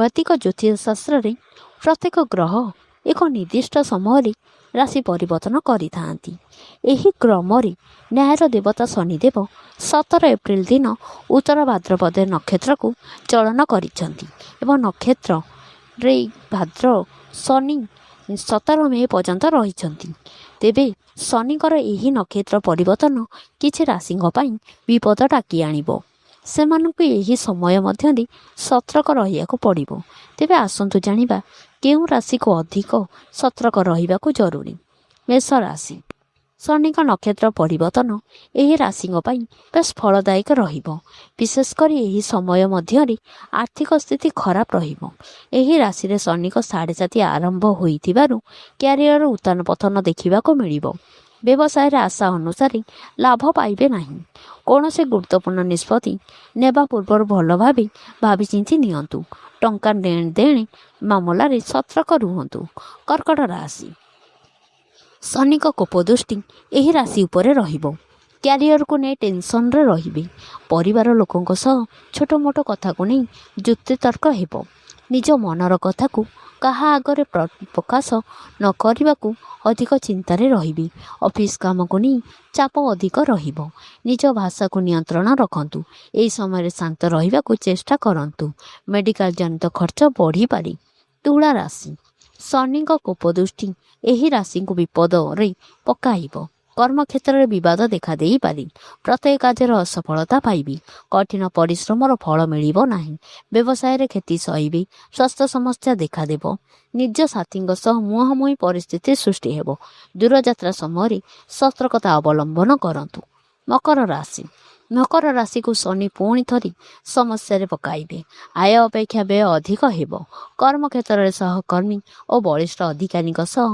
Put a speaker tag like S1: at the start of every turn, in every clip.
S1: ବୈଦିକ ଜ୍ୟୋତିଷଶାସ୍ତ୍ରରେ ପ୍ରତ୍ୟେକ ଗ୍ରହ ଏକ ନିର୍ଦ୍ଦିଷ୍ଟ ସମୟରେ ରାଶି ପରିବର୍ତ୍ତନ କରିଥାନ୍ତି। ଏହି କ୍ରମରେ ନ୍ୟାୟର ଦେବତା ଶନିଦେବ 17 ଏପ୍ରିଲ ଦିନ ଉତ୍ତର ଭାଦ୍ରପଦ ନକ୍ଷତ୍ରକୁ ଚଳନ କରିଛନ୍ତି ଏବଂ ନକ୍ଷତ୍ରରେ ଭାଦ୍ର ଶନି 17 ମେ ପର୍ଯ୍ୟନ୍ତ ରହିଛନ୍ତି। ତେବେ ଶନିଙ୍କର ଏହି ନକ୍ଷତ୍ର ପରିବର୍ତ୍ତନ କିଛି ରାଶିଙ୍କ ପାଇଁ ବିପଦ ଡାକି ଆଣିବ। ସେମାନଙ୍କୁ ଏହି ସମୟ ମଧ୍ୟରେ ସତର୍କ ରହିବାକୁ ପଡ଼ିବ। ତେବେ ଆସନ୍ତୁ ଜାଣିବା କେଉଁ ରାଶିକୁ ଅଧିକ ସତର୍କ ରହିବାକୁ ଜରୁରୀ। ମେଷ ରାଶି। ଶନିଙ୍କ ନକ୍ଷତ୍ର ପରିବର୍ତ୍ତନ ଏହି ରାଶିଙ୍କ ପାଇଁ ବେଶ୍ ଫଳଦାୟକ ରହିବ। ବିଶେଷ କରି ଏହି ସମୟ ମଧ୍ୟରେ ଆର୍ଥିକ ସ୍ଥିତି ଖରାପ ରହିବ। ଏହି ରାଶିରେ ଶନିଙ୍କ 7.5 ଆରମ୍ଭ ହୋଇଥିବାରୁ କ୍ୟାରିୟର ଉତ୍ଥାନ ପତନ ଦେଖିବାକୁ ମିଳିବ। ବ୍ୟବସାୟରେ ଆଶା ଅନୁସାରେ ଲାଭ ପାଇବେ ନାହିଁ। କୌଣସି ଗୁରୁତ୍ୱପୂର୍ଣ୍ଣ ନିଷ୍ପତ୍ତି ନେବା ପୂର୍ବରୁ ଭଲ ଭାବେ ଭାବିଚିନ୍ତି ନିଅନ୍ତୁ। ଟଙ୍କା ଦେଣ ମାମଲାରେ ସତର୍କ ରୁହନ୍ତୁ। କର୍କଟ ରାଶି। ଶନିଙ୍କ କୋପ ଦୃଷ୍ଟି ଏହି ରାଶି ଉପରେ ରହିବ। କ୍ୟାରିୟରକୁ ନେଇ ଟେନସନରେ ରହିବେ। ପରିବାର ଲୋକଙ୍କ ସହ ଛୋଟ ମୋଟ କଥାକୁ ନେଇ ଯୁକ୍ତିତର୍କ ହେବ। ନିଜ ମନର କଥାକୁ କାହା ଆଗରେ ପ୍ରକାଶ ନ କରିବାକୁ ଅଧିକ ଚିନ୍ତାରେ ରହିବେ। ଅଫିସ କାମକୁ ନେଇ ଚାପ ଅଧିକ ରହିବ। ନିଜ ଭାଷାକୁ ନିୟନ୍ତ୍ରଣ ରଖନ୍ତୁ। ଏହି ସମୟରେ ଶାନ୍ତ ରହିବାକୁ ଚେଷ୍ଟା କରନ୍ତୁ। ମେଡ଼ିକାଲ ଜନିତ ଖର୍ଚ୍ଚ ବଢ଼ିପାରେ। ତୁଳା ରାଶି। ଶନିଙ୍କ କୋପ ଦୃଷ୍ଟି ଏହି ରାଶିଙ୍କୁ ବିପଦରେ ପକାଇବ। କର୍ମକ୍ଷେତ୍ରରେ ବିବାଦ ଦେଖାଦେଇପାରେ। ପ୍ରତ୍ୟେକ କାର୍ଯ୍ୟରେ ଅସଫଳତା ପାଇବେ। କଠିନ ପରିଶ୍ରମର ଫଳ ମିଳିବ ନାହିଁ। ବ୍ୟବସାୟରେ କ୍ଷତି ସହିବେ। ସ୍ୱାସ୍ଥ୍ୟ ସମସ୍ୟା ଦେଖାଦେବ। ନିଜ ସାଥୀଙ୍କ ସହ ମୁହାଁମୁହିଁ ପରିସ୍ଥିତି ସୃଷ୍ଟି ହେବ। ଦୂରଯାତ୍ରା ସମୟରେ ସତର୍କତା ଅବଲମ୍ବନ କରନ୍ତୁ। ମକର ରାଶି। ମକର ରାଶିକୁ ଶନି ପୁଣି ଥରେ ସମସ୍ୟାରେ ପକାଇବେ। ଆୟ ଅପେକ୍ଷା ବ୍ୟୟ ଅଧିକ ହେବ। କର୍ମକ୍ଷେତ୍ରରେ ସହକର୍ମୀ ଓ ବରିଷ୍ଠ ଅଧିକାରୀଙ୍କ ସହ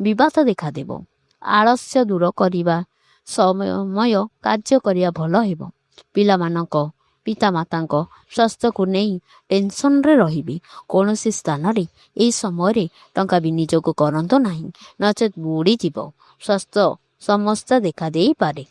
S1: ବିବାଦ ଦେଖାଦେବ। ଆଳସ୍ୟ ଦୂର କରିବା ସମୟ କାର୍ଯ୍ୟ କରିବା ଭଲ ହେବ। ପିତାମାତାଙ୍କ ସ୍ୱାସ୍ଥ୍ୟକୁ ନେଇ ଟେନସନରେ ରହିବେ। କୌଣସି ସ୍ଥାନରେ ଏହି ସମୟରେ ଟଙ୍କା ବିନିଯୋଗ କରନ୍ତୁ ନାହିଁ, ନଚେତ୍ ବୁଡ଼ିଯିବ। ସ୍ୱାସ୍ଥ୍ୟ ସମସ୍ୟା ଦେଖାଦେଇପାରେ।